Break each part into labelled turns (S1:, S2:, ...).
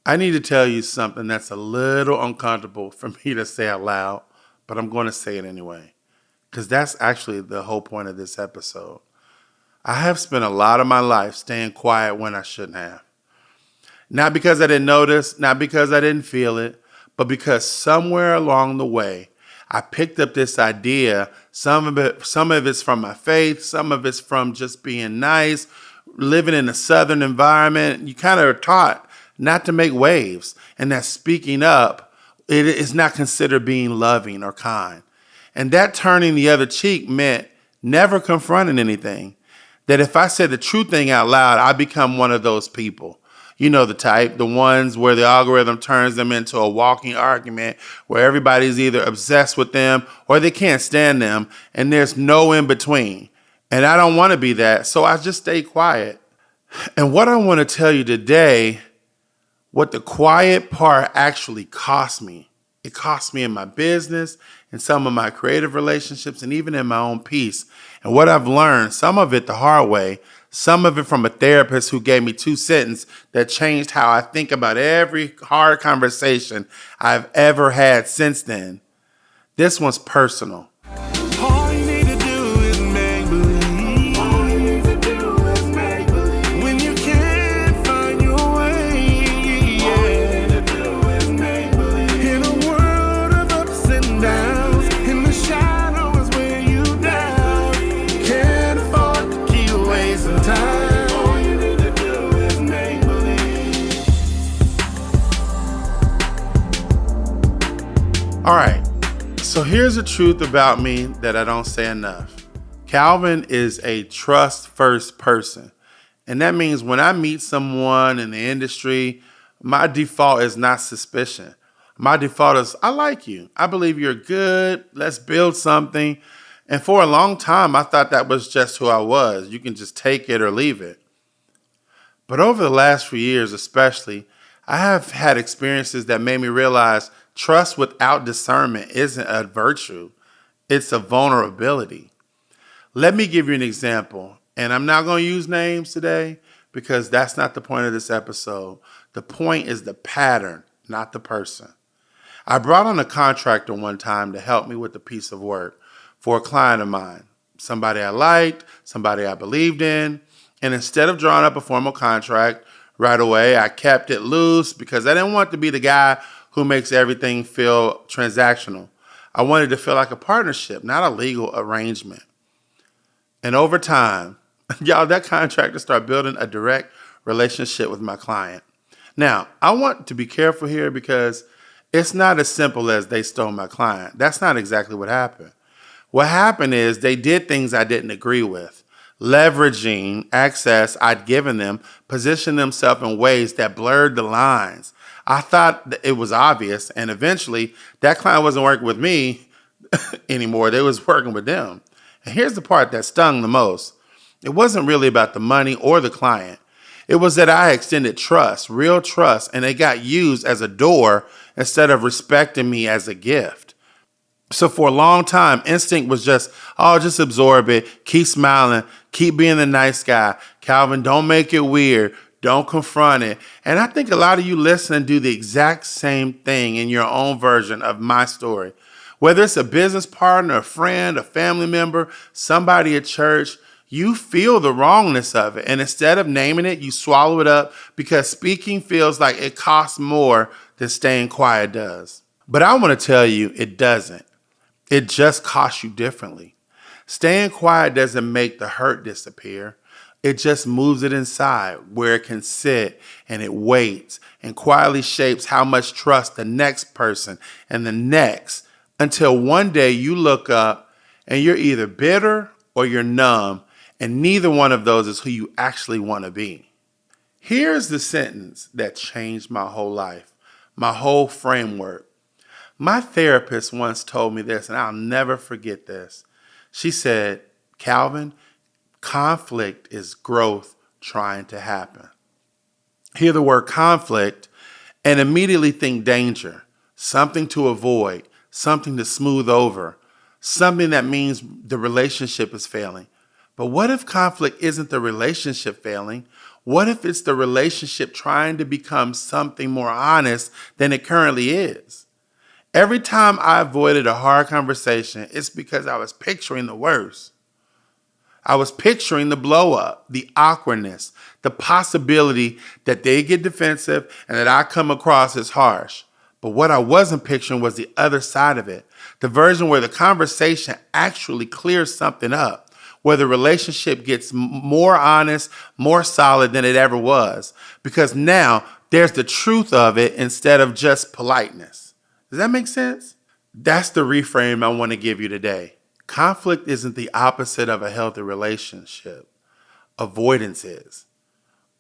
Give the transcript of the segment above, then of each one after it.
S1: I need to tell you something that's a little uncomfortable for me to say out loud, but I'm going to say it anyway, because that's actually the whole point of this episode. I have spent a lot of my life staying quiet when I shouldn't have. Not because I didn't notice, not because I didn't feel it, but because somewhere along the way, I picked up this idea. Some of it's from my faith, some of it's from just being nice, living in a southern environment. You kind of are taught not to make waves, and that speaking up, it is not considered being loving or kind. And that turning the other cheek meant never confronting anything. That if I said the true thing out loud, I become one of those people. You know the type, the ones where the algorithm turns them into a walking argument where everybody's either obsessed with them or they can't stand them, and there's no in between. And I don't want to be that, so I just stay quiet. And what I want to tell you today, what the quiet part actually cost me. It cost me in my business, in some of my creative relationships, and even in my own peace. And what I've learned, some of it the hard way, some of it from a therapist who gave me 2 sentences that changed how I think about every hard conversation I've ever had since then. This one's personal. All you need to do is make believe. All you need to do is make believe. When you can't find your way. All you need to do is make believe. In a world of ups and downs, in the shadows where you down, can't afford to keep wasting time. All you need to do is make believe. All right. So here's the truth about me that I don't say enough. Calvin is a trust first person. And that means when I meet someone in the industry, my default is not suspicion. My default is, I like you. I believe you're good. Let's build something. And for a long time, I thought that was just who I was. You can just take it or leave it. But over the last few years, especially, I have had experiences that made me realize trust without discernment isn't a virtue. It's a vulnerability. Let me give you an example. And I'm not going to use names today because that's not the point of this episode. The point is the pattern, not the person. I brought on a contractor one time to help me with a piece of work for a client of mine, somebody I liked, somebody I believed in. And instead of drawing up a formal contract right away, I kept it loose because I didn't want to be the guy who makes everything feel transactional. I wanted to feel like a partnership, not a legal arrangement. And over time, y'all, that contractor started building a direct relationship with my client. Now, I want to be careful here because it's not as simple as they stole my client. That's not exactly what happened. What happened is they did things I didn't agree with, leveraging access I'd given them, positioned themselves in ways that blurred the lines. I thought that it was obvious, and eventually that client wasn't working with me anymore. They was working with them. And here's the part that stung the most. It wasn't really about the money or the client. It was that I extended trust, real trust, and it got used as a door instead of respecting me as a gift. So for a long time, instinct was just absorb it, keep smiling, keep being the nice guy. Calvin, don't make it weird. Don't confront it. And I think a lot of you listen do the exact same thing in your own version of my story. Whether it's a business partner, a friend, a family member, somebody at church, you feel the wrongness of it. And instead of naming it, you swallow it up because speaking feels like it costs more than staying quiet does. But I want to tell you, it doesn't. It just costs you differently. Staying quiet doesn't make the hurt disappear. It just moves it inside where it can sit, and it waits and quietly shapes how much trust the next person and the next, until one day you look up and you're either bitter or you're numb, and neither one of those is who you actually want to be. Here's the sentence that changed my whole life, my whole framework. My therapist once told me this, and I'll never forget this. She said, Calvin, conflict is growth trying to happen. Hear the word conflict and immediately think danger, something to avoid, something to smooth over, something that means the relationship is failing. But what if conflict isn't the relationship failing? What if it's the relationship trying to become something more honest than it currently is? Every time I avoided a hard conversation, it's because I was picturing the worst. I was picturing the blow up, the awkwardness, the possibility that they get defensive and that I come across as harsh. But what I wasn't picturing was the other side of it, the version where the conversation actually clears something up, where the relationship gets more honest, more solid than it ever was, because now there's the truth of it instead of just politeness. Does that make sense? That's the reframe I want to give you today. Conflict isn't the opposite of a healthy relationship. Avoidance is.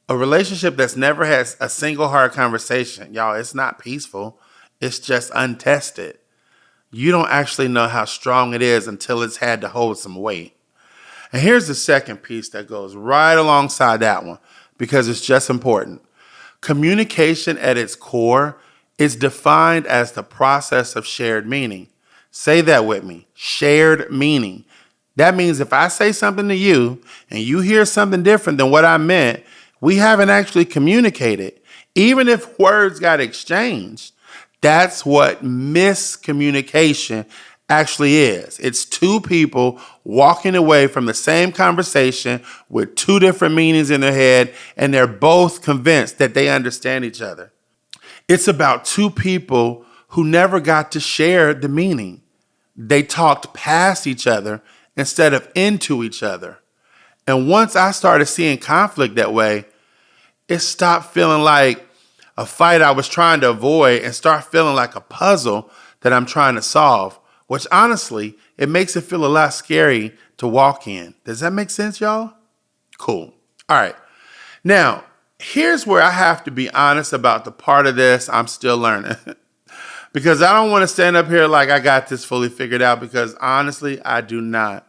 S1: A relationship that's never had a single hard conversation, y'all, it's not peaceful. It's just untested. You don't actually know how strong it is until it's had to hold some weight. And here's the second piece that goes right alongside that one because it's just important. Communication at its core is defined as the process of shared meaning. Say that with me. Shared meaning. That means if I say something to you and you hear something different than what I meant, we haven't actually communicated. Even if words got exchanged, that's what miscommunication actually is. It's two people walking away from the same conversation with two different meanings in their head, and they're both convinced that they understand each other. It's about two people who never got to share the meaning. They talked past each other instead of into each other. And once I started seeing conflict that way, it stopped feeling like a fight I was trying to avoid and start feeling like a puzzle that I'm trying to solve, which honestly, it makes it feel a lot scary to walk in. Does that make sense, y'all? Cool. All right. Now, here's where I have to be honest about the part of this I'm still learning. Because I don't want to stand up here like I got this fully figured out, because honestly, I do not.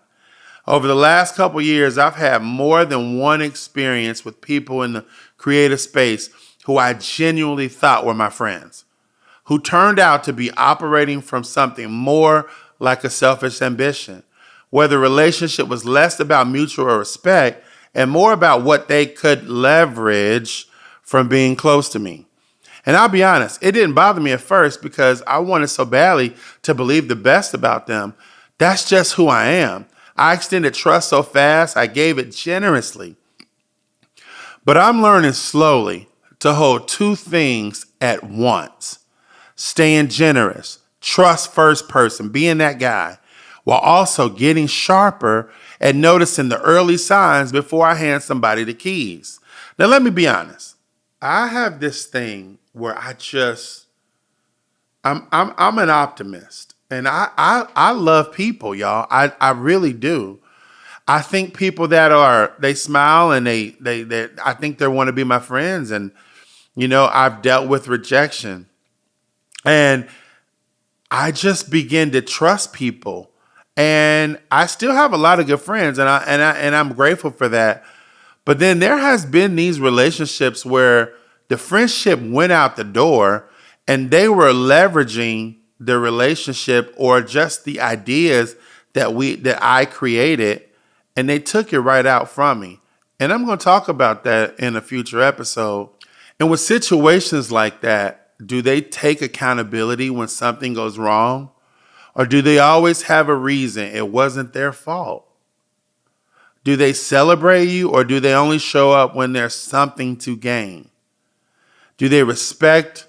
S1: Over the last couple years, I've had more than one experience with people in the creative space who I genuinely thought were my friends, who turned out to be operating from something more like a selfish ambition, where the relationship was less about mutual respect and more about what they could leverage from being close to me. And I'll be honest, it didn't bother me at first because I wanted so badly to believe the best about them. That's just who I am. I extended trust so fast, I gave it generously. But I'm learning slowly to hold two things at once. Staying generous, trust first person, being that guy, while also getting sharper at noticing the early signs before I hand somebody the keys. Now, let me be honest. I have this thing where I'm an optimist, and I love people, y'all. I really do. I think people they smile and they I think they want to be my friends, and I've dealt with rejection, and I just begin to trust people, and I still have a lot of good friends, and I'm grateful for that. But then there has been these relationships where the friendship went out the door and they were leveraging the relationship or just the ideas that I created, and they took it right out from me. And I'm going to talk about that in a future episode. And with situations like that, do they take accountability when something goes wrong? Or do they always have a reason it wasn't their fault? Do they celebrate you, or do they only show up when there's something to gain? Do they respect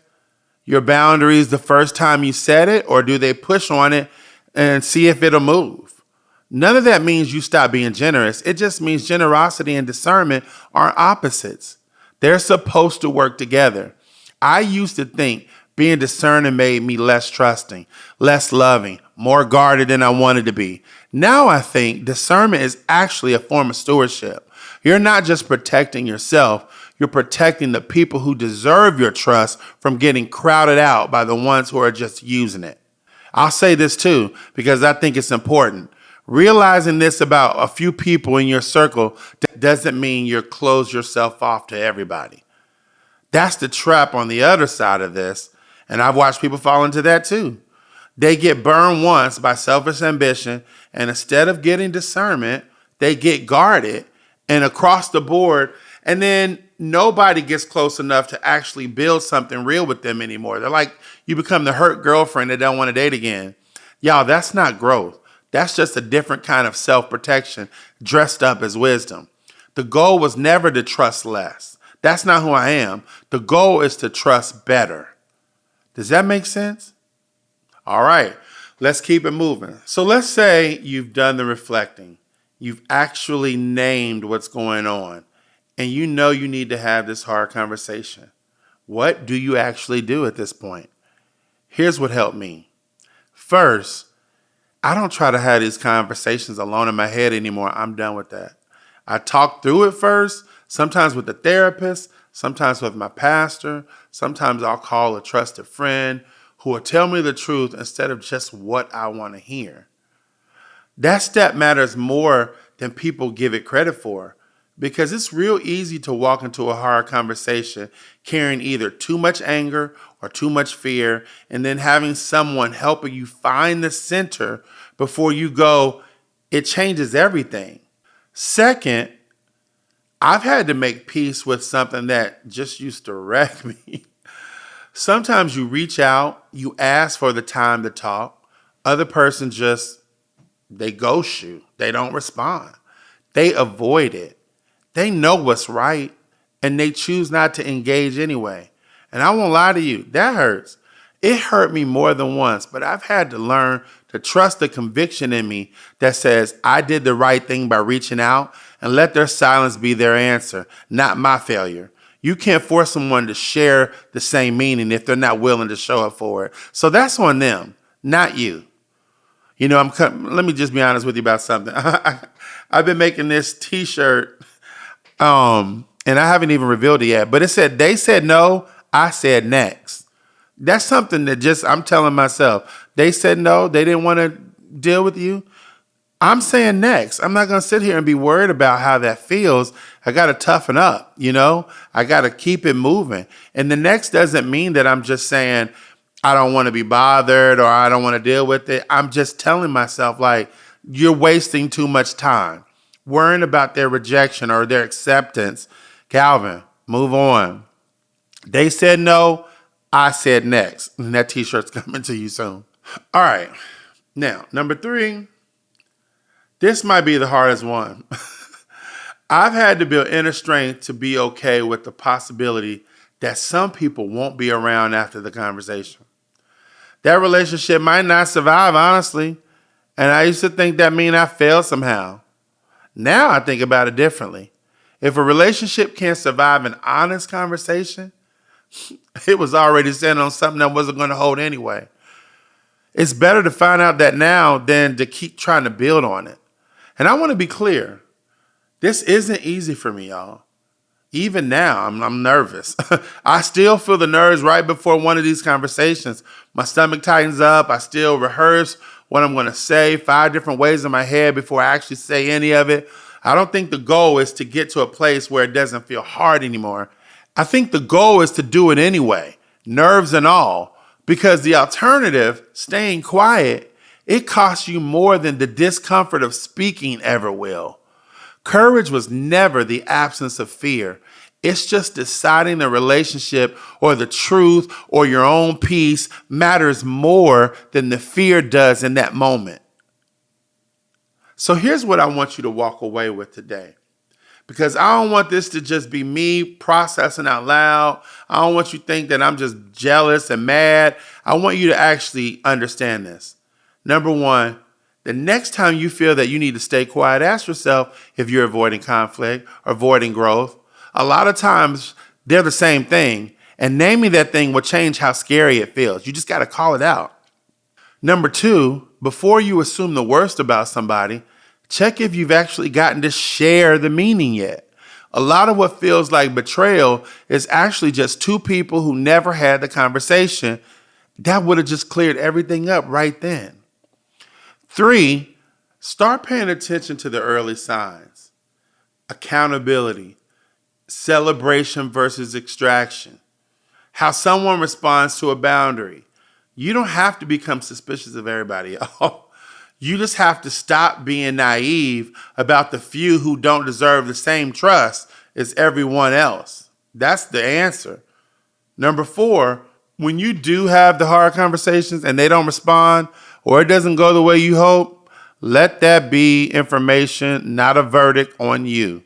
S1: your boundaries the first time you set it, or do they push on it and see if it'll move? None of that means you stop being generous. It just means generosity and discernment are opposites. They're supposed to work together. I used to think being discerning made me less trusting, less loving, more guarded than I wanted to be. Now I think discernment is actually a form of stewardship. You're not just protecting yourself, you're protecting the people who deserve your trust from getting crowded out by the ones who are just using it. I'll say this too, because I think it's important. Realizing this about a few people in your circle doesn't mean you close yourself off to everybody. That's the trap on the other side of this, and I've watched people fall into that too. They get burned once by selfish ambition, and instead of getting discernment, they get guarded, and across the board, And then nobody gets close enough to actually build something real with them anymore. They're like, you become the hurt girlfriend that don't want to date again. Y'all, that's not growth. That's just a different kind of self-protection dressed up as wisdom. The goal was never to trust less. That's not who I am. The goal is to trust better. Does that make sense? All right, let's keep it moving. So let's say you've done the reflecting. You've actually named what's going on, and you know you need to have this hard conversation. What do you actually do at this point? Here's what helped me. First, I don't try to have these conversations alone in my head anymore. I'm done with that. I talk through it first, sometimes with the therapist, sometimes with my pastor, sometimes I'll call a trusted friend who will tell me the truth instead of just what I want to hear. That step matters more than people give it credit for, because it's real easy to walk into a hard conversation carrying either too much anger or too much fear, and then having someone helping you find the center before you go, it changes everything. Second, I've had to make peace with something that just used to wreck me. Sometimes you reach out, you ask for the time to talk. Other person just, they ghost you. They don't respond. They avoid it. They know what's right, and they choose not to engage anyway. And I won't lie to you, that hurts. It hurt me more than once, but I've had to learn to trust the conviction in me that says I did the right thing by reaching out, and let their silence be their answer, not my failure. You can't force someone to share the same meaning if they're not willing to show up for it. So that's on them, not you. You know, let me just be honest with you about something. I've been making this T-shirt, and I haven't even revealed it yet. But it said, they said no, I said next. That's something that just I'm telling myself. They said no, they didn't want to deal with you. I'm saying next. I'm not going to sit here and be worried about how that feels. I got to toughen up, you know? I got to keep it moving. And the next doesn't mean that I'm just saying I don't want to be bothered or I don't want to deal with it. I'm just telling myself, like, you're wasting too much time worrying about their rejection or their acceptance. Calvin, move on. They said no, I said next. And that T-shirt's coming to you soon. All right. Now, number 3. This might be the hardest one. I've had to build inner strength to be okay with the possibility that some people won't be around after the conversation. That relationship might not survive, honestly. And I used to think that meant I failed somehow. Now I think about it differently. If a relationship can't survive an honest conversation, it was already standing on something that wasn't going to hold anyway. It's better to find out that now than to keep trying to build on it. And I want to be clear. This isn't easy for me, y'all. Even now, I'm nervous. I still feel the nerves right before one of these conversations. My stomach tightens up. I still rehearse what I'm going to say 5 different ways in my head before I actually say any of it. I don't think the goal is to get to a place where it doesn't feel hard anymore. I think the goal is to do it anyway, nerves and all, because the alternative, staying quiet, it costs you more than the discomfort of speaking ever will. Courage was never the absence of fear. It's just deciding the relationship or the truth or your own peace matters more than the fear does in that moment. So here's what I want you to walk away with today. Because I don't want this to just be me processing out loud. I don't want you to think that I'm just jealous and mad. I want you to actually understand this. Number 1, the next time you feel that you need to stay quiet, ask yourself if you're avoiding conflict or avoiding growth. A lot of times they're the same thing, and naming that thing will change how scary it feels. You just got to call it out. Number 2, before you assume the worst about somebody, check if you've actually gotten to share the meaning yet. A lot of what feels like betrayal is actually just 2 people who never had the conversation. That would have just cleared everything up right then. 3, start paying attention to the early signs. Accountability, celebration versus extraction, how someone responds to a boundary. You don't have to become suspicious of everybody, y'all. You just have to stop being naive about the few who don't deserve the same trust it's everyone else. That's the answer. Number 4, when you do have the hard conversations and they don't respond or it doesn't go the way you hope, let that be information, not a verdict on you.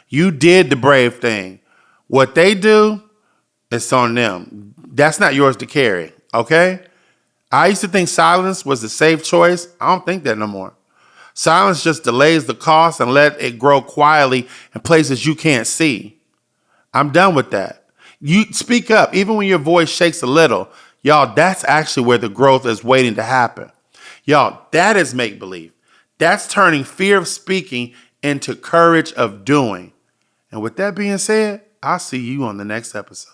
S1: You did the brave thing. What they do, it's on them. That's not yours to carry, okay? I used to think silence was the safe choice. I don't think that no more. Silence just delays the cost and let it grow quietly in places you can't see. I'm done with that. You speak up, even when your voice shakes a little. Y'all, that's actually where the growth is waiting to happen. Y'all, that is make believe. That's turning fear of speaking into courage of doing. And with that being said, I'll see you on the next episode.